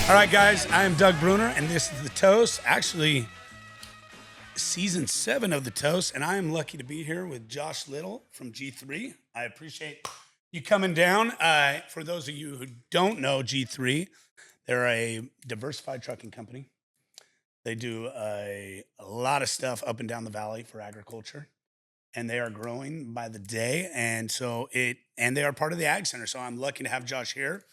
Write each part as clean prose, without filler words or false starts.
All right, guys, I am Doug Bruner, and this is The Toast. Actually, season 7 of The Toast, and I am lucky to be here with Josh Little from G3. I appreciate you coming down. For those of you who don't know G3, they're a diversified trucking company. They do a lot of stuff up and down the valley for agriculture, and they are growing by the day. And they are part of the Ag Center. So I'm lucky to have Josh here.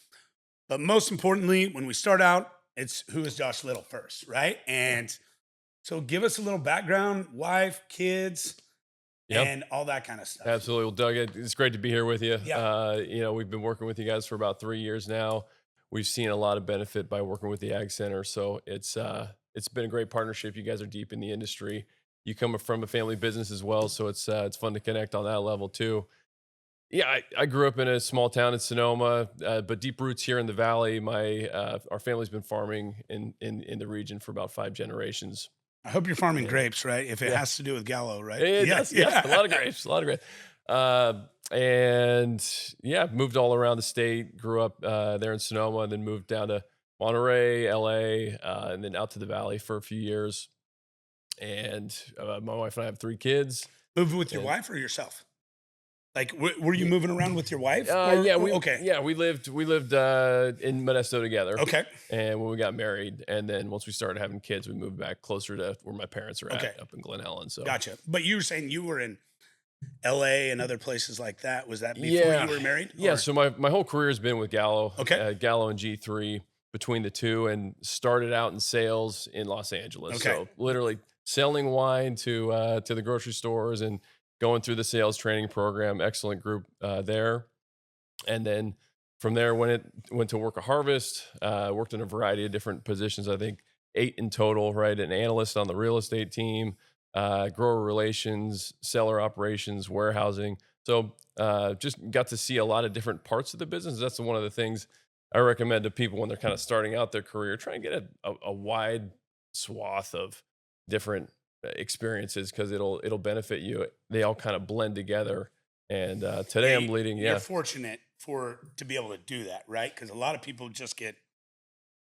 But most importantly, when we start out, it's who is Josh Little first, right? And so give us a little background, wife, kids, and all that kind of stuff. Absolutely. Well, Doug, it's great to be here with you. Yeah. We've been working with you guys for about 3 years now. We've seen a lot of benefit by working with the Ag Center. So it's been a great partnership. You guys are deep in the industry. You come from a family business as well, so it's fun to connect on that level too. Yeah, I grew up in a small town in Sonoma, but deep roots here in the valley. Our family's been farming in the region for about 5 generations. I hope you're farming grapes, right? If it has to do with Gallo, right? Yes, a lot of grapes, a lot of grapes. Moved all around the state, grew up there in Sonoma, and then moved down to Monterey, LA, and then out to the valley for a few years. And my wife and I have 3 kids. Moved with your wife or yourself? Like, were you moving around with your wife? We lived in Modesto together. Okay. And when we got married, and then once we started having kids, we moved back closer to where my parents are at, up in Glen Helen. So gotcha. But you were saying you were in LA and other places like that. Was that before you were married? Yeah. So my whole career has been with Gallo. Okay. Gallo and G3 between the two, and started out in sales in Los Angeles. Okay. So literally selling wine to the grocery stores and going through the sales training program. Excellent group there. And then from there, went to work at Harvest, worked in a variety of different positions, I think 8 in total, right? An analyst on the real estate team, grower relations, seller operations, warehousing. So just got to see a lot of different parts of the business. That's one of the things I recommend to people when they're kind of starting out their career. Try and get a wide swath of different experiences, because it'll benefit you. They all kind of blend together. And today I'm leading. You're fortunate to be able to do that, right? Because a lot of people just get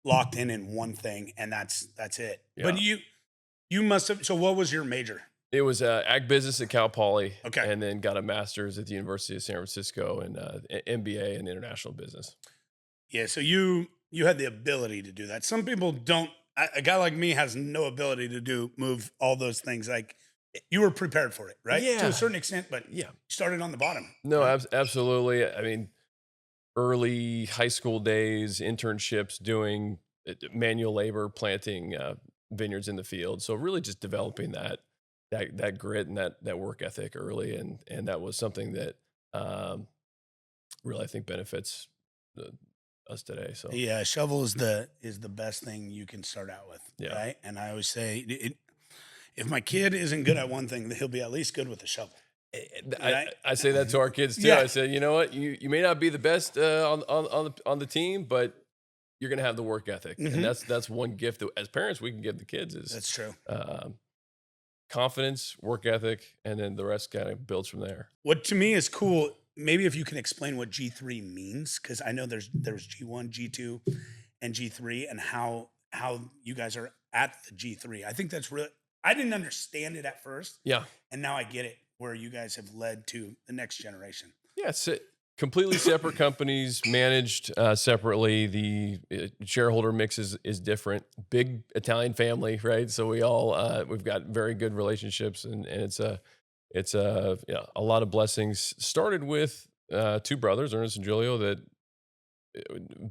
locked in one thing, and that's it. Yeah. But you must have. So what was your major? It was ag business at Cal Poly. Okay. And then got a master's at the University of San Francisco and MBA in international business. Yeah. So you had the ability to do that. Some people don't. A guy like me has no ability to move all those things. Like, you were prepared for it, right? Yeah. To a certain extent, but you started on the bottom. No, right? Absolutely. I mean, early high school days, internships, doing manual labor, planting vineyards in the field. So really just developing that grit and that work ethic early. And that was something that really, I think, benefits us today. So yeah, shovel is the best thing you can start out with. Yeah. Right. And I always say, if my kid isn't good at one thing, he'll be at least good with a shovel. Right? I say that to our kids too. Yeah. I said, you know what, you may not be the best on the team, but you're gonna have the work ethic. Mm-hmm. And that's one gift that as parents we can give the kids is that's true. Confidence, work ethic, and then the rest kind of builds from there. What to me is cool, maybe if you can explain what G3 means, because I know there's G1, G2, and G3, and how you guys are at the G3. I think that's really, I didn't understand it at first. Yeah. And now I get it, where you guys have led to the next generation. Yeah, it's completely separate companies, managed separately. The shareholder mix is different. Big Italian family, right? So we all we've got very good relationships, and it's a lot of blessings. Started with 2 brothers, Ernest and Giulio, that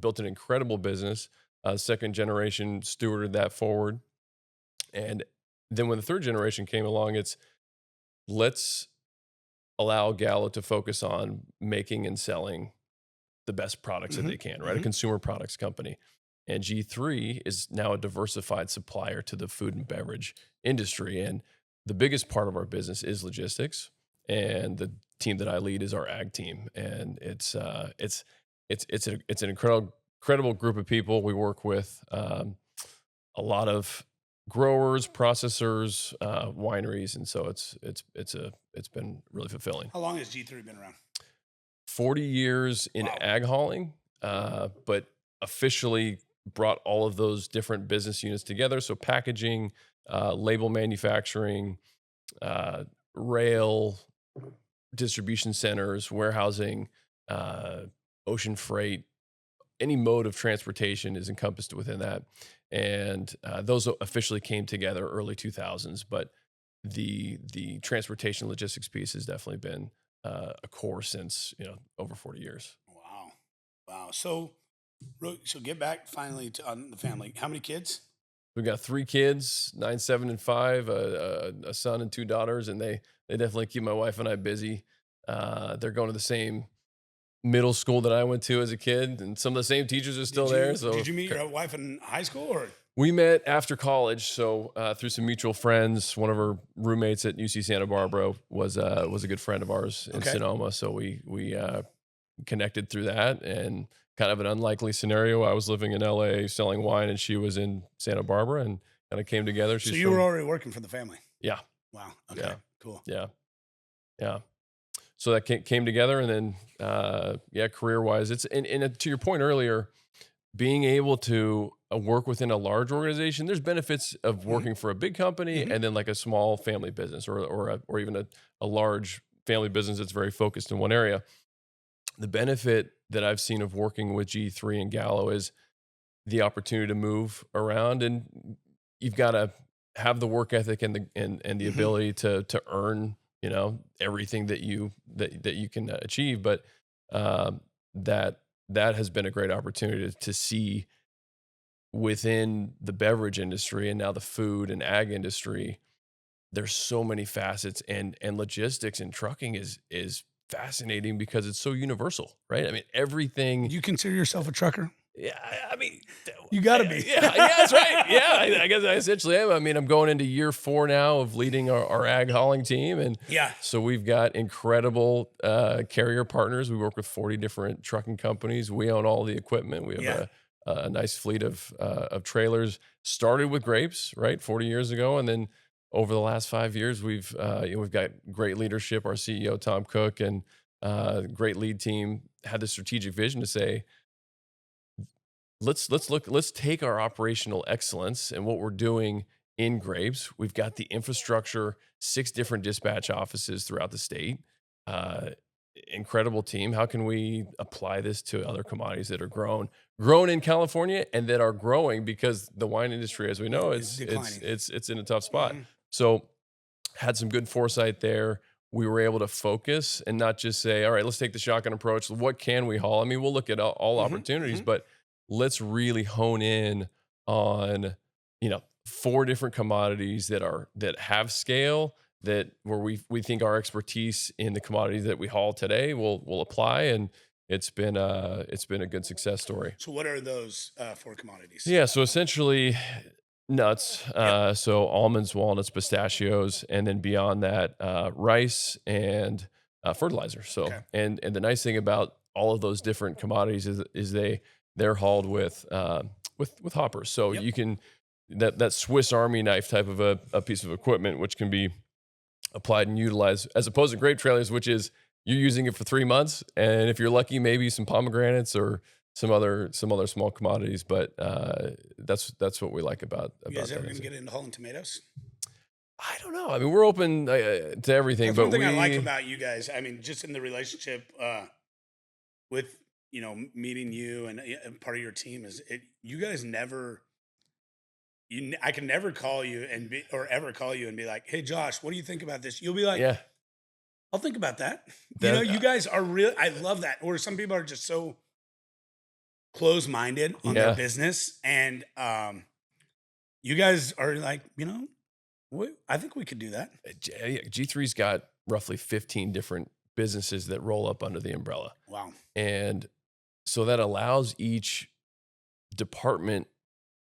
built an incredible business. Second generation stewarded that forward, and then when the third generation came along, let's allow Gallo to focus on making and selling the best products that they can, right? A consumer products company. And G3 is now a diversified supplier to the food and beverage industry. And the biggest part of our business is logistics. And the team that I lead is our ag team. And it's an incredible group of people. We work with a lot of growers, processors, wineries, and so it's been really fulfilling. How long has G3 been around? 40 years in ag hauling, but officially brought all of those different business units together. So packaging, label manufacturing, rail, distribution centers, warehousing, ocean freight, any mode of transportation is encompassed within that. And those officially came together early 2000s, but the transportation logistics piece has definitely been a core since, over 40 years. Wow. Wow. So get back finally to on the family. How many kids? We've got 3 kids, 9, 7, and 5, a son and 2 daughters, and they definitely keep my wife and I busy. They're going to the same middle school that I went to as a kid, and some of the same teachers are still there. So Did you meet your wife in high school or? we met after college, so through some mutual friends. One of her roommates at UC Santa Barbara was a good friend of ours in Okay. Sonoma, so we connected through that. And kind of an unlikely scenario, I was living in LA selling wine, and she was in Santa Barbara, and kind of came together. So She's you were from- already working for the family. yeah, Wow. Okay. Yeah. Cool. yeah, yeah. So that came together, and then career wise, it's and to your point earlier, being able to work within a large organization, there's benefits of working for a big company and then like a small family business or even a large family business that's very focused in one area. The benefit that I've seen of working with G3 and Gallo is the opportunity to move around, and you've got to have the work ethic and the ability to earn, everything that you can achieve. But that has been a great opportunity to see within the beverage industry and now the food and ag industry. There's so many facets, and logistics and trucking is fascinating because it's so universal, right? I mean, everything. You consider yourself a trucker? Yeah, I mean, You got to be. yeah, that's right. Yeah, I guess I essentially am. I mean, I'm going into year 4 now of leading our ag hauling team, and Yeah. so we've got incredible carrier partners. We work with 40 different trucking companies. We own all the equipment. We have a nice fleet of trailers. Started with grapes, right, 40 years ago, and then over the last 5 years, we've got great leadership. Our CEO Tom Cook and great lead team had the strategic vision to say, let's take our operational excellence and what we're doing in grapes. We've got the infrastructure, 6 different dispatch offices throughout the state. Incredible team. How can we apply this to other commodities that are grown in California and that are growing, because the wine industry, as we know, It's declining. it's in a tough spot. Mhm. So had some good foresight there. We were able to focus and not just say, all right, let's take the shotgun approach. What can we haul? I mean, we'll look at all opportunities, but let's really hone in on, 4 different commodities that have scale, that where we think our expertise in the commodities that we haul today will apply. And it's been a good success story. So what are those 4 commodities? Yeah. So essentially nuts. So almonds, walnuts, pistachios, and then beyond that, rice and fertilizer. So, Okay. and the nice thing about all of those different commodities is they're hauled with hoppers. So Yep. you can, that Swiss Army knife type of a piece of equipment, which can be applied and utilized, as opposed to grape trailers, which is you're using it for 3 months. And if you're lucky, maybe some pomegranates or some other small commodities. But that's what we like about You guys that. ever going to get into hauling tomatoes? I don't know. I mean, we're open to everything. That's but one thing I like about you guys. I mean, just in the relationship with, meeting you and part of your team is you guys never, I can never call you ever call you and be like, hey, Josh, what do you think about this? You'll be like, yeah. I'll think about that. That- You guys are real. I love that. Or some people are just so close-minded on Yeah. their business. And you guys are like, I think we could do that. G3's got roughly 15 different businesses that roll up under the umbrella. Wow. And so that allows each department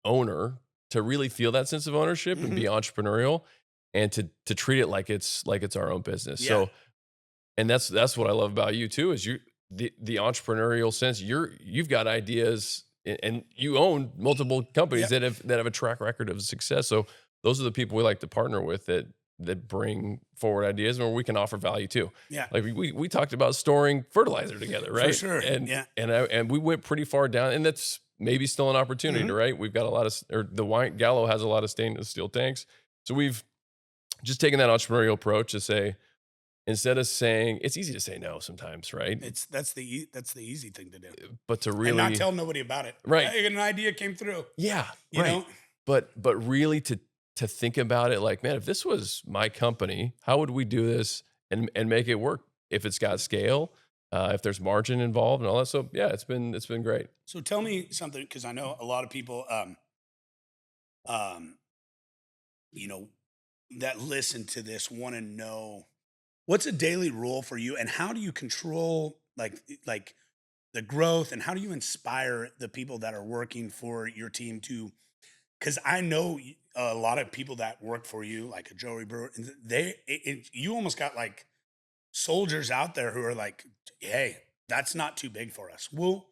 owner to really feel that sense of ownership and be entrepreneurial, and to treat it like it's our own business. Yeah. So, and that's what I love about you too, is the entrepreneurial sense. You've got ideas, and you own multiple companies that have a track record of success. So those are the people we like to partner with that bring forward ideas where we can offer value too. Yeah. Like we talked about storing fertilizer together, right? sure. And Yeah. and we went pretty far down, and that's maybe still an opportunity, Mhm. right? We've got a lot of, or the wine Gallo has a lot of stainless steel tanks. So we've just taken that entrepreneurial approach to say, instead of saying, it's easy to say no sometimes, right? That's the easy thing to do, But to and not really, tell nobody about it. right. An idea came through, Yeah, you right. know? But really to think about it like, man, if this was my company, how would we do this and make it work? If it's got scale, if there's margin involved and all that. So yeah, it's been great. So tell me something, because I know a lot of people, um, you know, that listen to this want to know what's a daily rule for you, and how do you control like the growth, and how do you inspire the people that are working for your team to? Because I know a lot of people that work for you, like a Joey Brewer, and you almost got like soldiers out there who are like, hey, that's not too big for us. We'll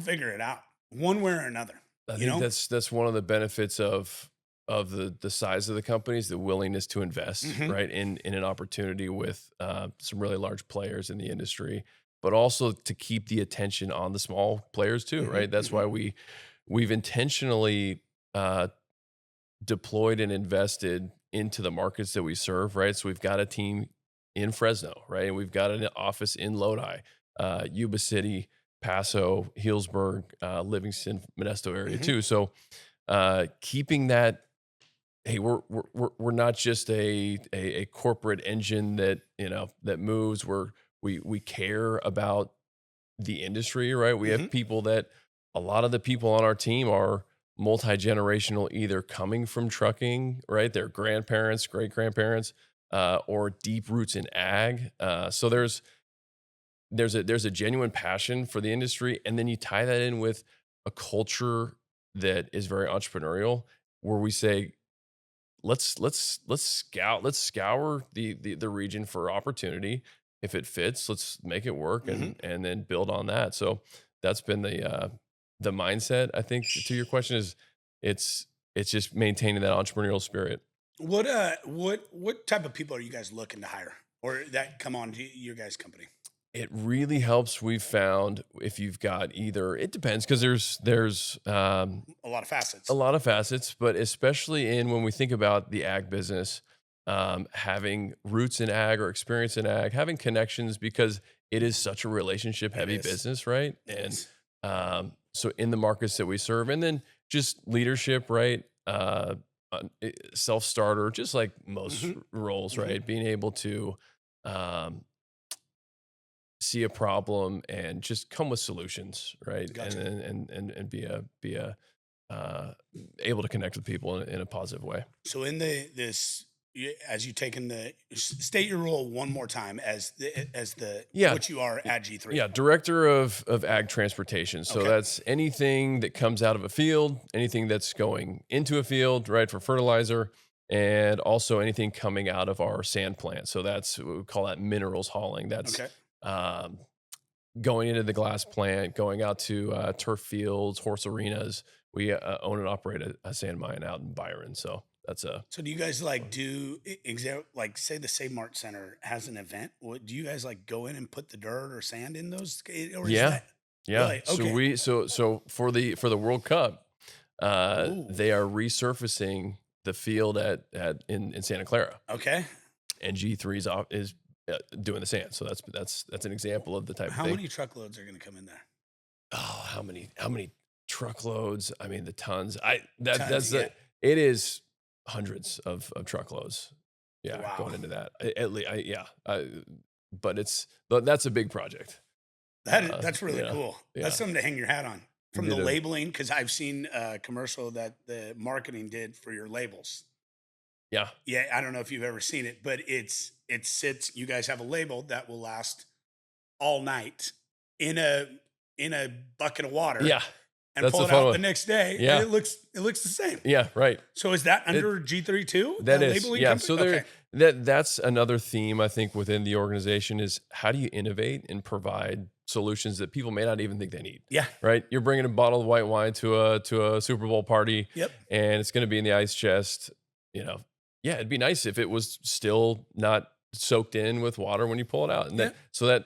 figure it out one way or another. I You think know? that's one of the benefits of the size of the companies, the willingness to invest, Hmm. right, in an opportunity with some really large players in the industry, but also to keep the attention on the small players too, Hmm. right? That's Hmm. why we've intentionally uh, deployed and invested into the markets that we serve, right? So we've got a team in Fresno, right? And we've got an office in Lodi, Yuba City, Paso, Healdsburg, Livingston, Modesto area Hmm. too. So keeping that, hey, we're not just a corporate engine that that moves. We care about the industry, right? We Hmm. have people that a lot of the people on our team are multi-generational, either coming from trucking, right? Their grandparents, great grandparents, or deep roots in ag. So there's a genuine passion for the industry, and then you tie that in with a culture that is very entrepreneurial, where we say, let's scour the region for opportunity. If it fits, let's make it work Hmm. and then build on that. So that's been the mindset. I think to your question is it's it's just maintaining that entrepreneurial spirit. What type of people are you guys looking to hire, or that come on to your guys' company? It really helps. We've found if you've got either, it depends because there's A lot of a facets. lot of facets, but especially in when we think about the ag business, having roots in ag or experience in ag, having connections because it is such a relationship It heavy is. business, right? It And is. so in the markets that we serve, and then just leadership, right? Self starter, just like most Hmm. roles, Hmm. right? Being able to um, see a problem and just come with solutions, right? And Gotcha. and be a uh, able to connect with people in a positive way. So in as you take in state your role one more time as the Yeah, what you are y- at G3. yeah. Director of ag transportation. So Okay. that's anything that comes out of a field, anything that's going into a field, right, for fertilizer, and also anything coming out of our sand plant. So that's what we call that minerals hauling. That's Okay. um, going into the glass plant, going out to turf fields, horse arenas. We own and operate a sand mine out in Byron. So that's a So do you guys like do like say the Save Mart Center has an event? What do you guys like go in and put the dirt or sand in those, or is yeah, that yeah. really So okay? so for the World Cup, Ooh. they are resurfacing the field in Santa Clara, Okay. and G3 is doing the sand. So that's an example of the type of How thing. many truckloads are going to come in there? Oh, how many truckloads? I mean, the tons. I that Tons. that's Yeah. the it is hundreds of truckloads. Yeah, Wow. going into that. At least, yeah. But that's a big project. That's really Yeah, cool. That's yeah. something to hang your hat on. From the Did a labeling, because I've seen a commercial that the marketing did for your labels. yeah, Yeah, I don't know if you've ever seen it, but it sits. You guys have a label that will last all night in a in a bucket of water, yeah. and That's pull the it fun out the one. next day, and Yeah, it looks the same. yeah. Right. So is that It under G3 too? That That is, labeling yeah. company? So Okay. that's another theme I think within the organization is how do you innovate and provide solutions that people may not even think they need, Yeah. right? You're bringing a bottle of white wine to a Super Bowl party, Yep. and it's going to be in the ice chest. You know, yeah, it'd be nice if it was still not soaked in with water when you pull it out, and Yeah. that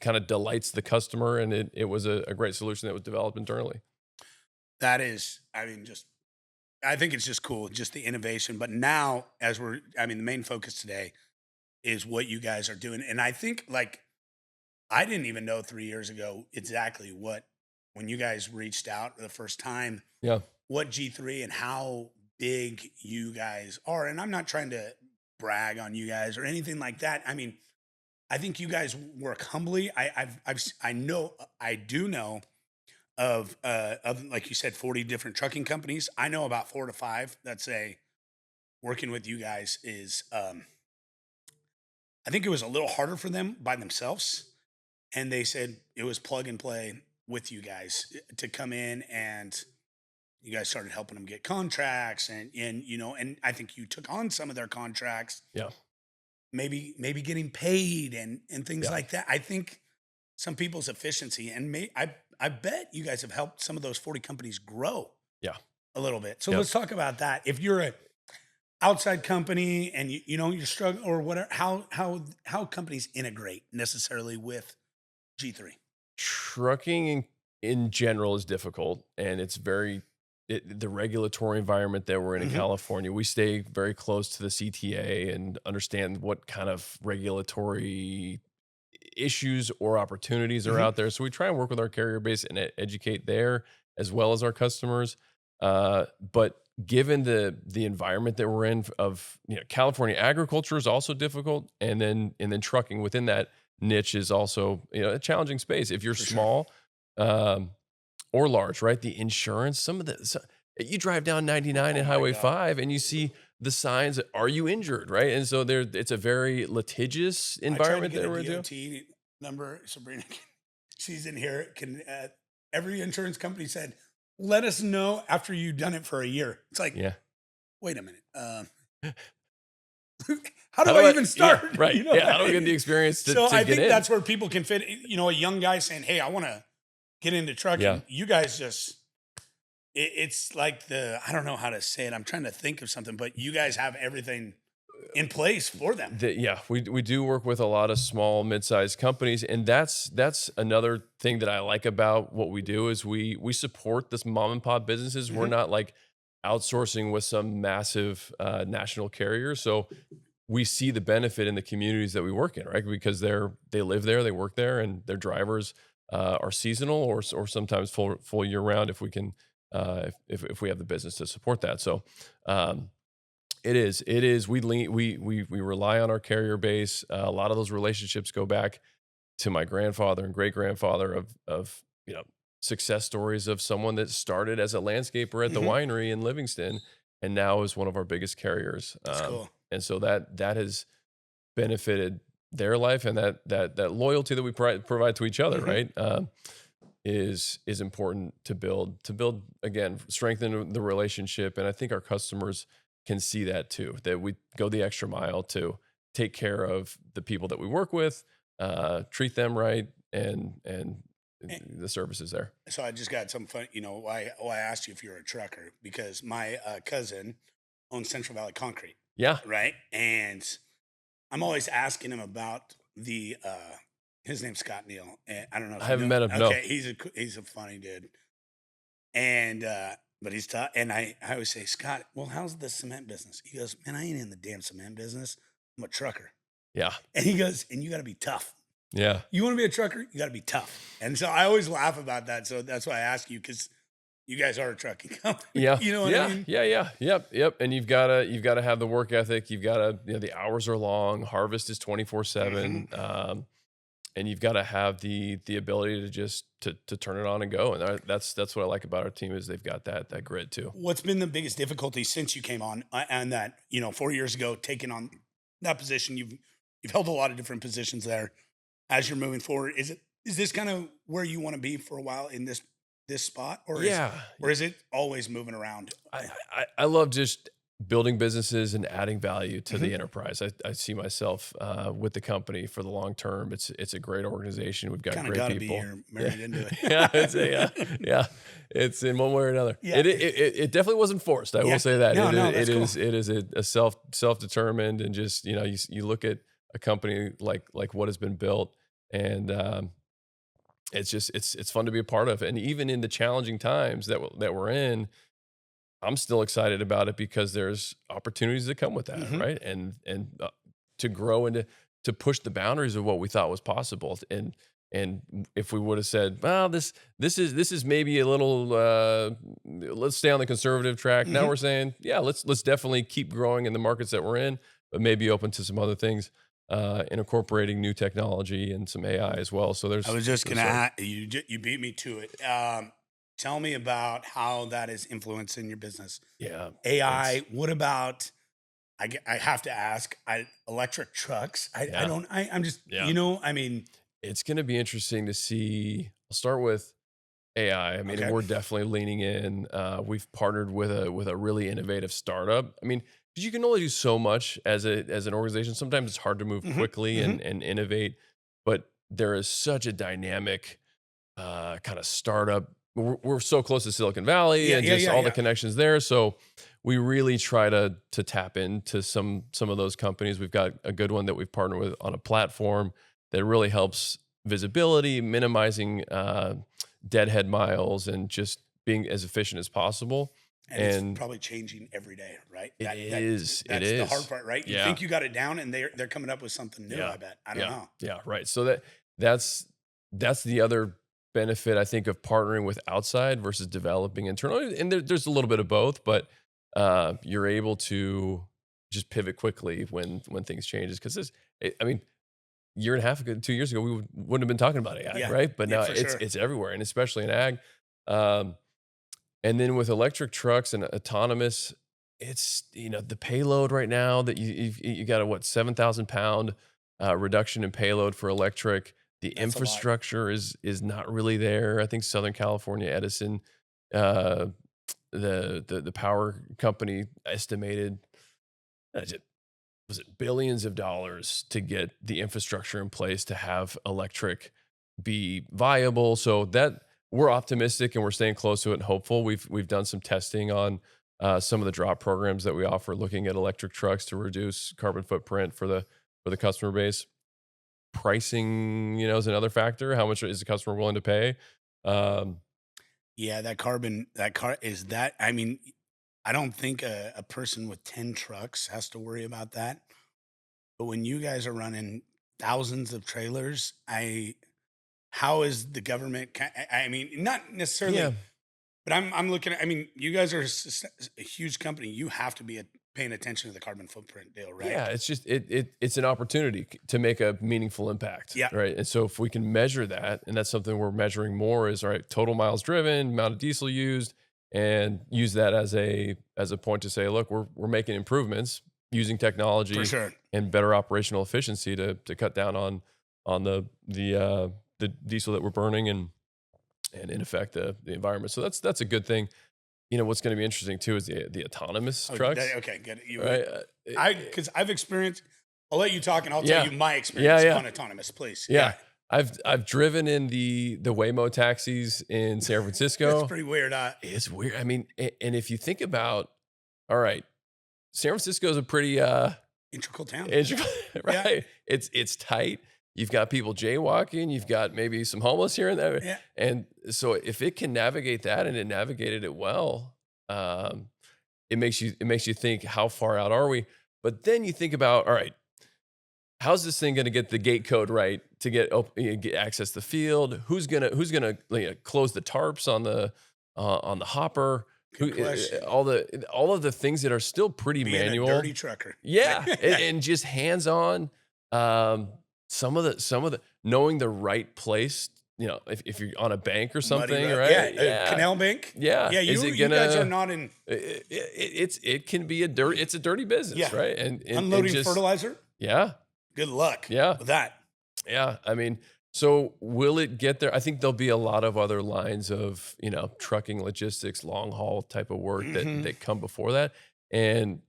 kind of delights the customer, and it was a great solution that was developed internally. That is, I mean, just I think it's just cool, just the innovation. But now, I mean, the main focus today is what you guys are doing, and I think like I didn't even know 3 years ago exactly what when you guys reached out the first time, Yeah. what G3 and how big you guys are. And I'm not trying to brag on you guys or anything like that. I mean, I think you guys work humbly. I know I do know of like you said 40 different trucking companies. I know about 4 to 5 that say working with you guys is I think it was a little harder for them by themselves, and they said it was plug and play with you guys to come in, and you guys started helping them get contracts, and and I think you took on some of their contracts, Yeah. maybe getting paid and things Yeah. like that. I think some people's efficiency, and I bet you guys have helped some of those 40 companies grow Yeah. a little bit. So Yep. let's talk about that. If you're a outside company and you're struggling or whatever, how companies integrate necessarily with G3. Trucking in general is difficult, and it's the regulatory environment that we're in Hmm. California. We stay very close to the CTA and understand what kind of regulatory issues or opportunities are Hmm. out there. So we try and work with our carrier base and educate there as well as our customers. But given the environment that we're in of California agriculture is also difficult, and then trucking within that niche is also a challenging space. If you're For sure. small um, or large, right? The insurance, you drive down 99 Oh and my Highway God. 5 and you see the signs, are you injured, right? And so it's a very litigious I tried to environment get that a we're into. DOT number. Sabrina, she's in here. Can every insurance company said, let us know after you've done it for a year. It's like, Yeah. wait a minute. How do How do I I even yeah, start? right. You know Yeah, what how do I we get the mean? experience to So I get think in? that's where people can fit. A young guy saying, "Hey, I want to get into Yeah. trucking." You guys just it's like I don't know how to say it. I'm trying to think of something, but you guys have everything in place for them. Yeah, we do work with a lot of small, mid-sized companies, and that's another thing that I like about what we do is we support this mom and pop businesses. We're Mhm. not like outsourcing with some massive national carrier. So we see the benefit in the communities that we work in, right? Because they live there, they work there, and their drivers are seasonal or sometimes full year round if we can if we have the business to support that. So um, it is we rely on our carrier base. A lot of those relationships go back to my grandfather and great grandfather of success stories of someone that started as a landscaper at the Mhm. winery in Livingston and now is one of our biggest carriers. That's cool. And so that has benefited their life, and that loyalty that we provide to each other, Mhm. right? Is important to build again, strengthen the relationship, and I think our customers can see that too. That we go the extra mile to take care of the people that we work with, treat them right, and Eh, the service is there. So I just got some fun. Why I asked you if you're a trucker because my cousin owns Central Valley Concrete, Yeah, right? And I'm always asking him about the his name's Scott Neal. And I don't know I if you haven't know. met him. No. Okay, he's a funny dude. And but he's tough. And I always say, Scott, well, how's the cement business? He goes, man, I ain't in the damn cement business. I'm a trucker. Yeah, And he goes, and you got to be tough. yeah. You want to be a trucker, you got to be tough. And so I always laugh about that. So that's why I ask you because you guys are a trucking company. Yeah, You know what I yeah, mean? yeah, yeah, yep. And you've gotta have the work ethic. You've gotta, the hours are long. Harvest is 24/7, Hmm. and you've got to have the ability to just to turn it on and go. And that's what I like about our team is they've got that grit too. What's been the biggest difficulty since you came on and that 4 years ago taking on that position? You've held a lot of different positions there. As you're moving forward, is this kind of where you want to be for a while in this spot, Yeah, or is it always moving around? I love just building businesses and adding value to Mhm. the enterprise. I see myself with the company for the long term. It's a great organization. We've got Kind of great got to be people. here Yeah, married into yeah, it. yeah. It's in one way or another. Yeah. It definitely wasn't forced. I Yeah. will say that No, no, that's cool. it is a self determined, and just you look at a company like what has been built, and it's just it's fun to be a part of, and even in the challenging times that we're in, I'm still excited about it because there's opportunities that come with that, Mhm. right? And to grow and to push the boundaries of what we thought was possible. And if we would have said, well, this is maybe a little let's stay on the conservative track. Now Mhm. we're saying, yeah, let's definitely keep growing in the markets that we're in, but maybe open to some other things and incorporating new technology and some AI as well. So I was just gonna there's a you beat me to it. Tell me about how that is influencing your business. yeah, AI. it's What about? I have to ask. Electric trucks. I yeah, don't. I'm just. yeah. I mean. It's going to be interesting to see. I'll start with AI. I mean, Okay. we're definitely leaning in. We've partnered with a really innovative startup. I mean, 'cause you can only do so much as an organization. Sometimes it's hard to move Hmm. quickly Hmm. and innovate, but there is such a dynamic kind of startup. We're so close to Silicon Valley Yeah. and Yeah. just Yeah. all the Yeah. connections there. So we really try to tap into some of those companies. We've got a good one that we've partnered with on a platform that really helps visibility, minimizing deadhead miles, and just being as efficient as possible. And it's And probably changing every day, right? it That's the hard is, part, right? You yeah, think you got it down, and they're coming up with something new. yeah, I bet. I don't yeah, know. yeah, right. So that's that's the other benefit I think of partnering with outside versus developing internally. And there's a little bit of both, but you're able to just pivot quickly when things changes. Because I mean, year and a half ago, 2 years ago, wouldn't have been talking about AI, Yeah. right? But Yeah. now For sure. it's everywhere, and especially in ag. Um, and then with electric trucks and autonomous, it's the payload right now that you got a what 7,000 pound reduction in payload for electric. The That's a lot. infrastructure is not really there. I think Southern California Edison, uh, the power company estimated it was it billions of dollars to get the infrastructure in place to have electric be viable. So that we're optimistic and we're staying close to it and hopeful. We've done some testing on some of the drop programs that we offer, looking at electric trucks to reduce carbon footprint for the customer base. Pricing, is another factor. How much is the customer willing to pay? Um, Yeah, that car is that. I mean, I don't think a person with 10 trucks has to worry about that. But when you guys are running thousands of trailers, how is the government? I mean, not yeah, necessarily, but I'm looking at. I mean, you guys are a huge company. You have to be paying attention to the carbon footprint deal, right? Yeah, it's just it's an opportunity to make a meaningful impact, Yeah, right? And so if we can measure that, and that's something we're measuring more is all right, total miles driven, amount of diesel used, and use that as a point to say, look, we're making improvements using for technology sure. and better operational efficiency to cut down on the diesel that we're burning and in effect the environment. So that's a good thing. What's going to be interesting too is the autonomous Oh, trucks, okay, good. right? Because I've experienced. I'll let you talk, and I'll tell Yeah. you my Yeah, experience yeah. on autonomous, please. Yeah. Yeah, I've driven in the Waymo taxis in San that's Francisco. pretty weird. It's weird. I mean, and if you think about, all right, San Francisco is a pretty Integral town. integral, Yeah, right? It's tight. You've got people jaywalking, you've got maybe some homeless here and there. yeah. And so if it can navigate that and it navigated it well, um, it makes you think how far out are we? But then you think about, all right, how's this thing going to get the gate code right to get access to the field? Who's gonna close the tarps on the hopper? Good question. All of the things that are still pretty Being a manual. dirty trucker. Yeah, and just hands on. Um, some of the knowing the right place. If you're on a bank or Muddy something, road. right? Yeah, Yeah, Canal Bank. yeah. Yeah, Is it you guys are gonna? not in It can be it's a dirty business, yeah right? And unloading just fertilizer. yeah, Good luck yeah. with that. Yeah, I mean, so will it get there? I think there'll be a lot of other lines of, trucking logistics, long haul type of work Hmm. that come before that. And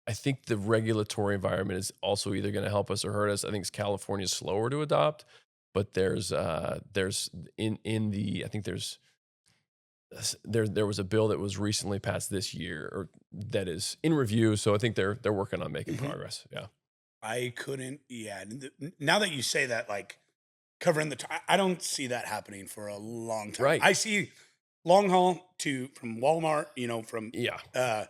I think the regulatory environment is also either going to help us or hurt us. I think California's slower to adopt, but there's in the I think there was a bill that was recently passed this year or that is in review. So I think they're working on making Hmm. progress. Yeah. I couldn't. Yeah. Now that you say that, like covering I don't see that happening for a long time. Right. I see long haul from Walmart, from Yeah.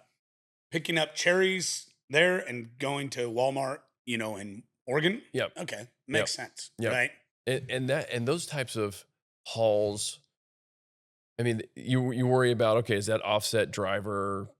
picking up cherries there and going to Walmart, in Oregon. Yep. Okay, Yep. makes sense, Yep. right? And those types of hauls, I mean, you worry about, okay, is that offset driver,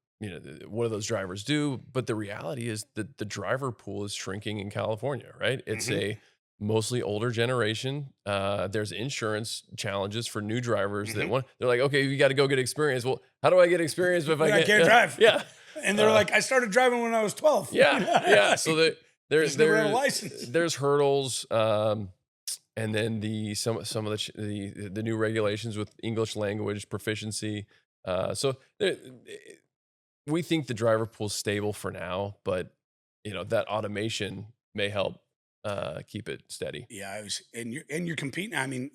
what do those drivers do? But the reality is that the driver pool is shrinking in California, right? It's Mhm. a mostly older generation. There's insurance challenges for new drivers that Mhm. they're like, okay, you got to go get experience. Well, how do I get experience if I I get, can't drive. yeah. And they're like, I started driving when I was 12. Yeah. So Like, I there's just never had a license. there's hurdles, and then some of the new regulations with English language proficiency. So we think the driver pool's stable for now, but that automation may help keep it steady. Yeah, and you're competing. I mean,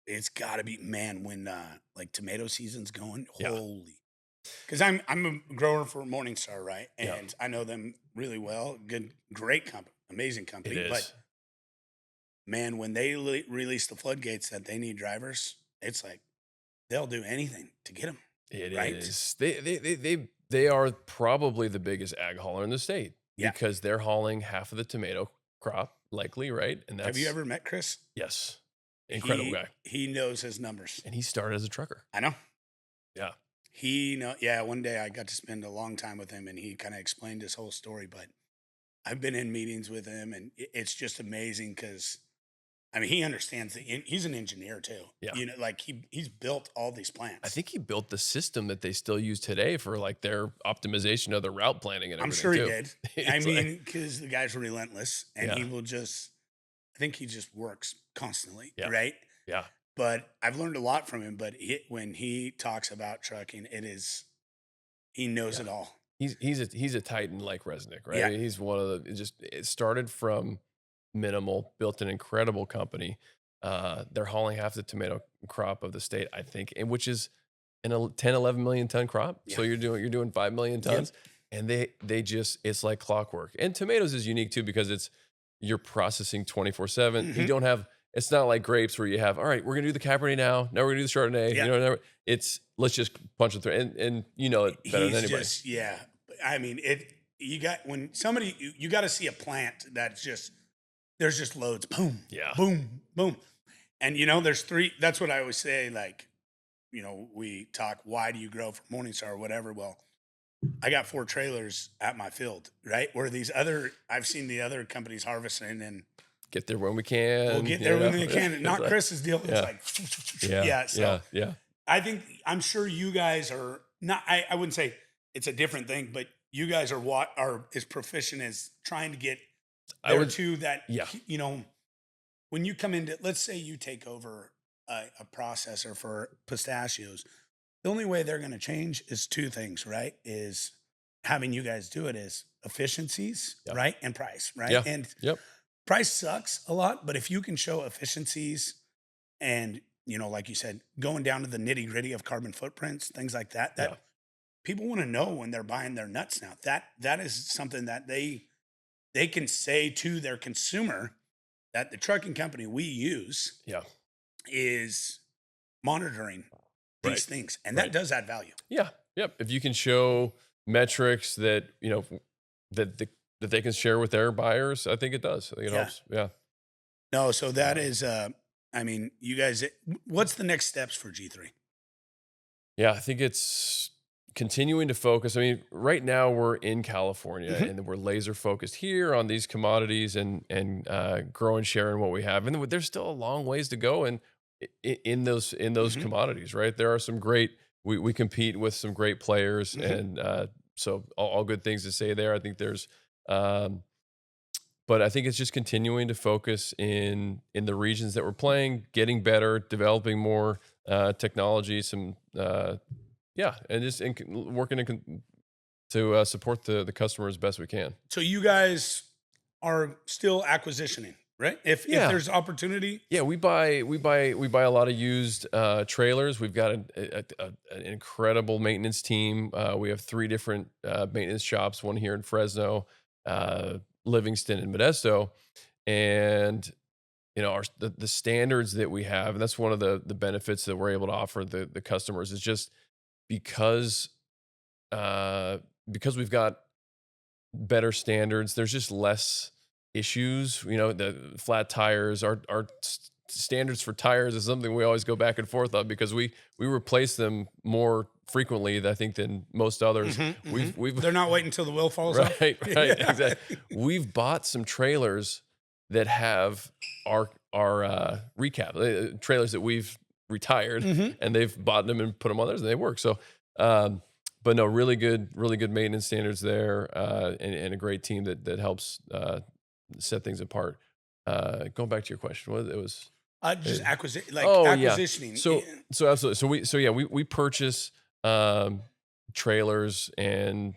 it's got to be, man, when like tomato season's going. Yeah. Holy, because I'm a grower for Morningstar, right? Yeah. And I know them really well. Great company, amazing company. It is. But man, when they release the floodgates that they need drivers, it's like they'll do anything to get them. It Right? is. They are probably the biggest ag hauler in the state Yeah. because they're hauling half of the tomato crop, likely, right? And Have you ever met Chris? Yes, incredible He- guy, He knows his numbers. and he started as a trucker. I know. Yeah, Yeah, one day I got to spend a long time with him and he kind of explained his whole story. But I've been in meetings with him and it's just amazing because, I mean, he understands he's an engineer too. Yeah. Like he's built all these plants. I think he built the system that they still use today for like their optimization of the route planning and I'm everything. sure he too. did. It's I like- mean, because the guy's relentless and he Yeah. will I think he just works constantly. Yeah. Right. yeah, But I've learned a lot from him. But when he talks about trucking, he knows Yeah. it all. he's a titan like Resnick, right? Yeah. He's one of it started from minimal, built an incredible company. They're hauling half the tomato crop of the state, I think, and which is a 10, 11 million ton crop. So Yeah. you're doing 5 million Yep. tons, and they just, it's like clockwork. And tomatoes is unique too because you're processing 24/7. You Mhm. don't have. It's not like grapes where you have, all right, we're gonna do the Cabernet now. Now we're gonna do the Chardonnay. Yeah. It's let's just punch it through, and you know it better than anybody. Yeah. I mean, you got when somebody you got to see a plant that's just there's just loads. Boom. Yeah. Boom. Boom. And there's three. That's what I always say. Like, we talk. Why do you grow for Morningstar or whatever? Well, I got 4 trailers at my field, right? Where I've seen the other companies harvesting, and Get there when we can. we'll get there when they can. It's Not like- Chris's deal. It's Yeah. like, Yeah. So Yeah. I'm sure you guys are not. I wouldn't say it's a different thing, but you guys are as proficient as trying to get I there would. to that. Yeah. When you come into, let's say you take over a processor for pistachios, the only way they're going to change is 2 things, right? Is having you guys do it is efficiencies, Yep. right? And price, right? Yeah. And Yep. price sucks a lot, but if you can show efficiencies and, like you said, going down to the nitty gritty of carbon footprints, things like that, Yeah. people want to know when they're buying their nuts now. That is something that they can say to their consumer that the trucking company we use Yeah. is monitoring these Right. things. And that Right. does add value. Yeah. Yep. If you can show metrics that that they can share with their buyers, I think it does. I think it Yeah. helps. Yeah. No, so that is, I mean, you guys, what's the next steps for G3? Yeah, I think it's continuing to focus. I mean, right now we're in California Mhm. and we're laser focused here on these commodities and grow and share in what we have. And there's still a long ways to go in those Mhm. commodities, right? There are some great. We compete with some great players, Mhm. and so all good things to say there. I think there's. But I think it's just continuing to focus in the regions that we're playing, getting better, developing more technology, some and just working to support the customer as best we can. So you guys are still acquisitioning, right? If Yeah. there's opportunity, Yeah, we buy a lot of used trailers. We've got an incredible maintenance team. We have 3 different maintenance shops, one here in Fresno, Livingston, and Modesto, and the standards that we have, and that's one of the benefits that we're able to offer the customers is just because because we've got better standards. There's just less issues. The flat tires, our standards for tires is something we always go back and forth on because we replace them more frequently, I think, than most others. We've They're not waiting until the wheel falls off. right, exactly. We've bought some trailers that have our recap trailers that we've retired, and they've bought them and put them on theirs, and they work. So, but no, really good maintenance standards there, and a great team that helps set things apart. Going back to your question, it was just acquisitioning. So absolutely. We purchase trailers and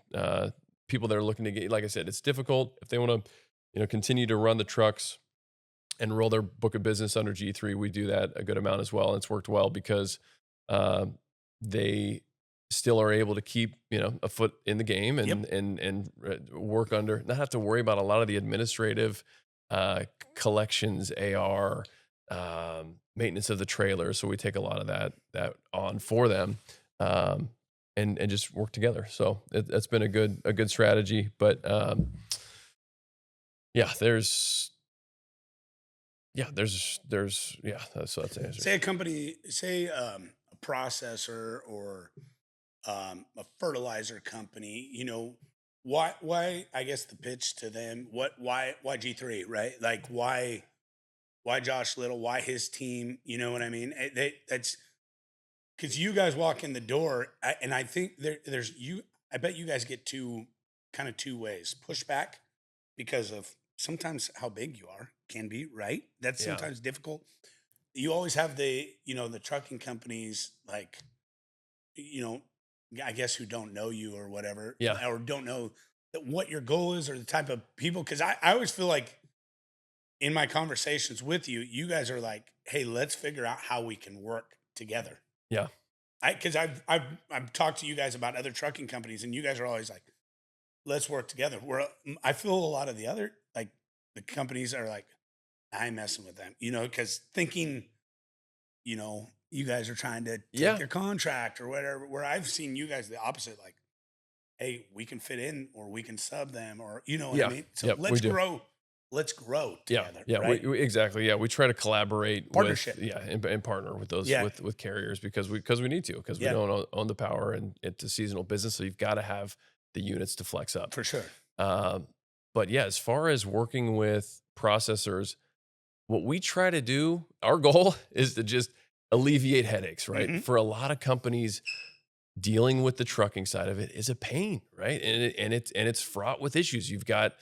people that are looking to get. Like I said, it's difficult if they want to, continue to run the trucks and roll their book of business under G3. We do that a good amount as well, and it's worked well because they still are able to keep a foot in the game and work under, not have to worry about a lot of the administrative collections, AR, maintenance of the trailer. So we take a lot of that on for them, and just work together. So that's been a good strategy. But that's the answer. Say a company, a processor or a fertilizer company, why I guess the pitch to them, why G3, right? Like why Josh Little, why his team, you know what I mean? That's because you guys walk in the door, and I think I bet you guys get two ways. Pushback because of sometimes how big you are can be, right? That's sometimes difficult. You always have the trucking companies, like, I guess, who don't know you or whatever, or don't know what your goal is or the type of people. Because I always feel like in my conversations with you, you guys are like, hey, let's figure out how we can work together. Yeah. Because I've talked to you guys about other trucking companies, and you guys are always like, let's work together. I feel a lot of the other, like, the companies are like, I'm messing with them, because thinking, you guys are trying to take their contract or whatever, where I've seen you guys the opposite, like, hey, we can fit in or we can sub them, or what I mean? So let's grow. Let's grow together. Yeah, right? Exactly. Yeah, we try to collaborate Partnership. And partner with those with carriers because we need to, because we don't own the power, and it's a seasonal business, so you've got to have the units to flex up. For sure. But yeah, as far as working with processors, what we try to do, our goal is to just alleviate headaches, right? Mm-hmm. For a lot of companies, dealing with the trucking side of it is a pain, right? And it's fraught with issues. You've got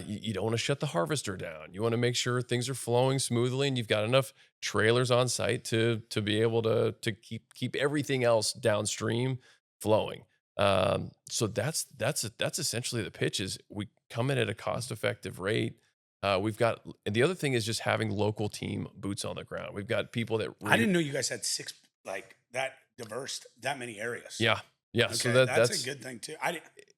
you don't want to shut the harvester down. You want to make sure things are flowing smoothly, and you've got enough trailers on site to be able to keep everything else downstream flowing. So that's essentially the pitch. Is we come in at a cost-effective rate. We've got, and the other thing is just having local team boots on the ground. We've got people that I didn't know you guys had 6 like that diverse, that many areas. Yeah. Okay, So that's a good thing too.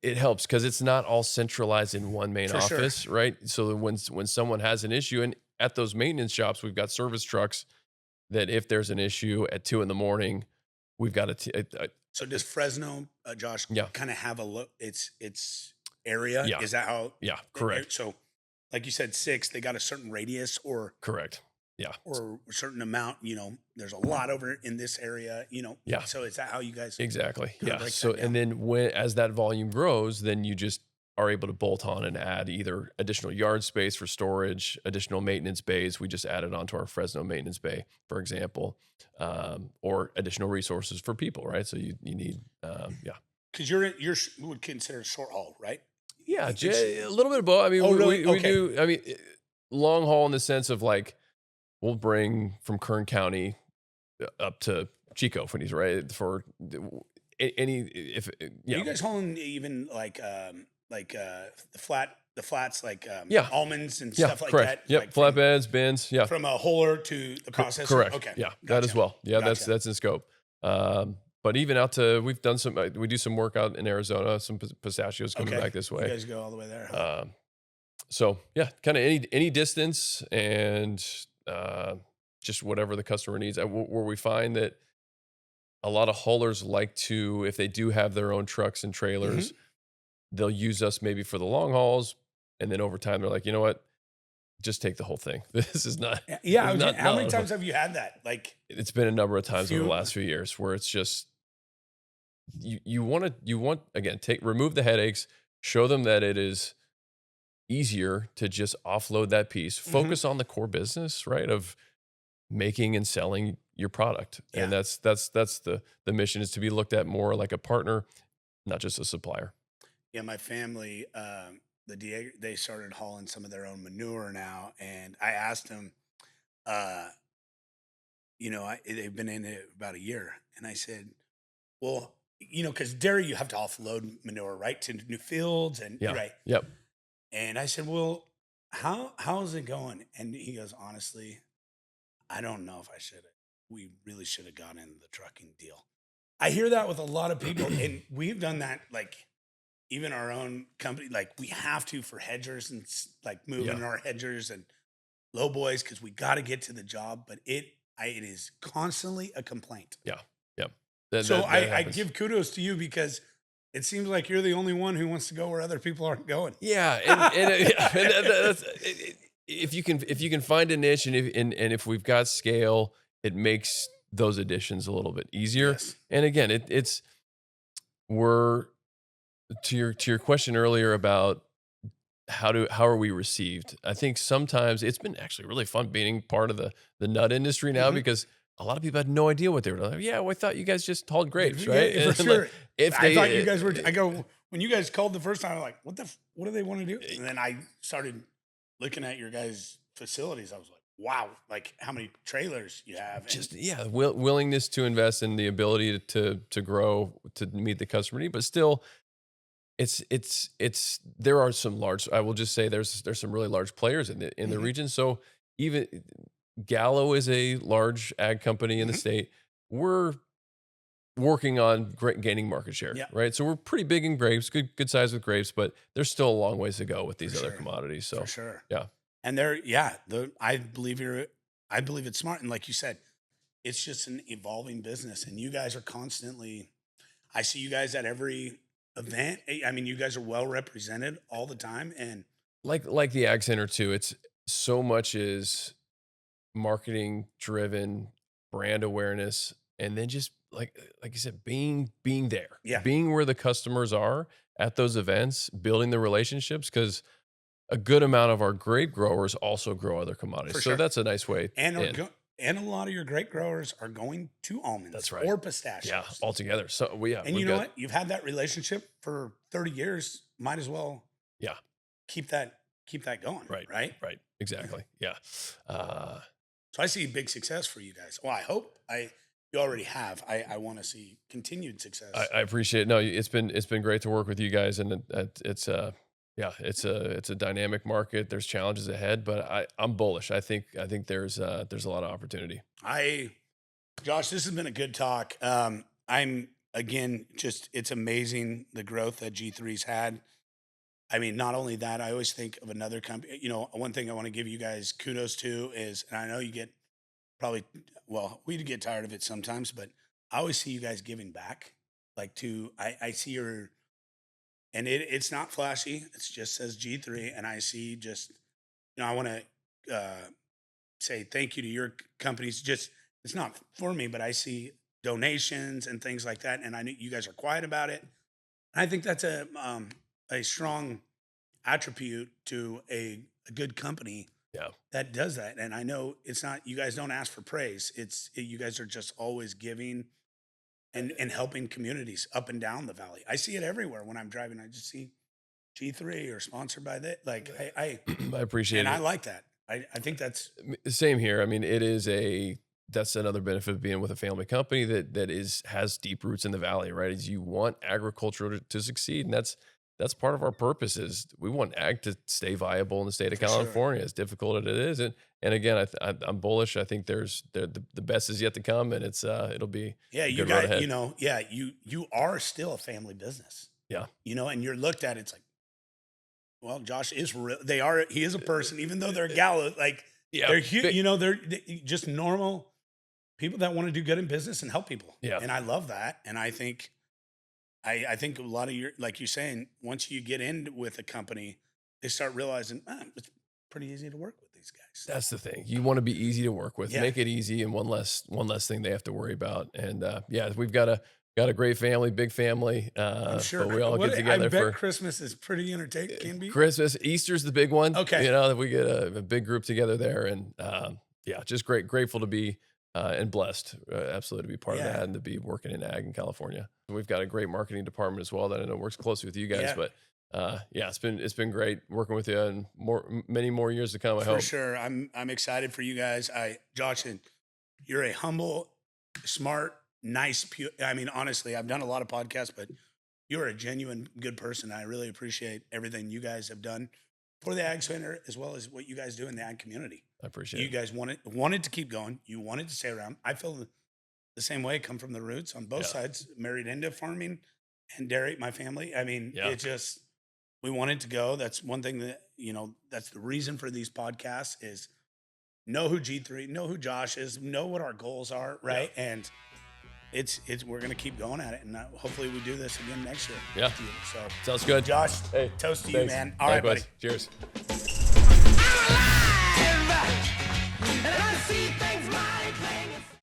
It helps because it's not all centralized in one main office, sure. right? So when someone has an issue, and at those maintenance shops, we've got service trucks that if there's an issue at 2 a.m, we've got So does Fresno, Josh, kind of have a look? Its area. Yeah. Is that how? Yeah, correct. So, like you said, 6. They got a certain radius, or correct. Yeah. Or a certain amount. There's a lot over in this area. Yeah. So is that how you guys? Exactly. Yeah. So and then as that volume grows, then you just are able to bolt on and add either additional yard space for storage, additional maintenance bays. We just added onto our Fresno maintenance bay, for example, or additional resources for people, right? So you need, Because you would consider short haul, right? Yeah, a little bit of both. I mean, we do. I mean, long haul in the sense of like, we'll bring from Kern County up to Chico when he's right for any. Are you guys hauling even like the flats, like almonds and stuff like correct. that? Yep, like flatbeds, bins. Yeah, from a hauler to the processor. Correct. Okay. Yeah, that as well. Yeah, that's in scope. But even out to, we do some work out in Arizona, some pistachios coming back this way. You guys go all the way there. Huh? So yeah, kind of any distance, and just whatever the customer needs. Where we find that a lot of haulers like to, if they do have their own trucks and Mhm. trailers, they'll use us maybe for the long hauls, and then over time they're like, you know what, just take the whole thing. This is not, Yeah, it's how many not. times have you had that? Like It's been a number of a times over the few. last few years where it's just you want again, take remove the headaches, show them that it is easier to just offload that piece, Mhm. focus on the core business, right? Of making and selling your product. Yeah. And that's the mission, is to be looked at more like a partner, not just a supplier. Yeah, my family, they started hauling some of their own manure now, and I asked them, uh, they've been in it about a year, and I said, well, because dairy you have to offload manure right to new fields, and Yeah. right, Yep. and I said, well, how is it going? And he goes, honestly, I don't know if I should. We really should have gone into the trucking deal. I hear that with a lot of people, and we've done that like even our own company, like we have to for hedgers and like moving Yeah. our hedgers and low boys because we got to get to the job. But it is constantly a complaint. Yeah. Yep. That So that that I happens. give kudos to you because it seems like you're the only one who wants to go where other people aren't going. Yeah, yeah, and that's if you can find a niche, and if we've got scale, it makes those additions a little bit easier. Yes. And again, it's we're to your question earlier about how are we received. I think sometimes it's been actually really fun being part of the nut industry now, Hmm. because a lot of people had no idea what they were doing. Like, yeah, well, I thought you guys just hauled grapes, right? Yeah, for And like, sure. if I thought you they guys were. I go when you guys called the first time. I'm like, what do they want to do? And then I started looking at your guys' facilities. I was like, wow, like how many trailers you have, and just yeah, willingness to invest in the ability to grow to meet the customer need, but still it's there are some large, I will just say there's some really large players in the Mhm, region. So even Gallo is a large ag company in the mhm, state. We're working on gaining market share, yeah, right? So we're pretty big in grapes, good size with grapes, but there's still a long ways to go with for these other sure, commodities. for So sure. yeah. And they're yeah, I believe it's smart, and like you said, it's just an evolving business, and you guys are constantly. I see you guys at every event. I mean, you guys are well represented all the time, and Like the ag center too, it's so much is marketing driven, brand awareness, and then just like you said, being there, yeah, being where the customers are at those events, building the relationships, because a good amount of our grape growers also grow other commodities. for So sure. that's a nice way And in. and a lot of your grape growers are going to That's almonds right. or Yeah, pistachios. altogether. So And you we've know got what? You've had that relationship for 30 years. Might as well yeah, keep that going, right, right? right, exactly. Yeah. Uh So I see big success for you guys. Well, I hope you already have. I want to see continued success. I appreciate it. No, it's been great to work with you guys, and it's yeah, it's a dynamic market. There's challenges ahead, but I'm bullish. I think there's a lot of opportunity. I Josh, this has been a good talk. I'm again just it's amazing the growth that G3's had. I mean, not only that, I always think of another company. One thing I want to give you guys kudos to is, and I know you get probably, well, we get tired of it sometimes, but I always see you guys giving back. Like I see your, and it's not flashy. It just says G3, and I see just, I want to say thank you to your companies. Just it's not for me, but I see donations and things like that, and I know you guys are quiet about it. And I think that's a strong attribute to a good company Yeah. that does that. And I know it's not you guys don't ask for praise. You guys are just always giving and helping communities up and down the valley. I see it everywhere when I'm driving. I just see G3 or sponsored by that. Like I I appreciate and I it. like that. I think that's Same here. I mean, it is a that's another benefit of being with a family company that is has deep roots in the valley, right? Is you want agriculture to succeed, and that's part of our purpose. Is we want ag to stay viable in the state of for sure. California, as difficult as it is. And again, I'm bullish. I think the best is yet to come, and it'll be Yeah, a you good road got ahead. yeah, you are still a family business. Yeah. And you're looked at it's like, well, Josh is real. He is a person, even though they're a gallo, like Yeah, They're huge. You know, they're just normal people that want to do good in business and help people. Yeah. And I love that. And I think, I think a lot of your, like you're saying, once you get in with a company, they start realizing it's pretty easy to work with these guys. That's the thing. You want to be easy to work with. Yeah. Make it easy, and one less thing they have to worry about. And yeah, we've got a great family, big family. I'm sure. But we all get together I bet for Christmas is pretty entertaining. Can be. Christmas. Easter's the big one. Okay. You know, we get a big group together there, and yeah, just grateful to be and blessed, absolutely, to be part of Yeah. that and to be working in ag in California. We've got a great marketing department as well that I know works closely with you guys. Yeah. But yeah, it's been great working with you, and many more years to come. I For hope. sure. I'm excited for you guys. Josh, and you're a humble, smart, nice. I mean, honestly, I've done a lot of podcasts, but you're a genuine good person. I really appreciate everything you guys have done for the Ag Center, as well as what you guys do in the ag community. I appreciate You it. guys wanted to keep going. You wanted to stay around. I feel the same way. Come from the roots on both Yeah. sides. Married into farming and dairy. My family. I mean, Yeah. it just, we wanted to go. That's one thing that, you know, that's the reason for these podcasts is know who G3, know who Josh is, know what our goals are, right? And it's we're gonna keep going at it, and hopefully we do this again next year. Yeah. with you. So Sounds good. Josh, Hey, toast to thanks. you, man. All right, buddy. Likewise. Cheers. I'm alive, and I see things my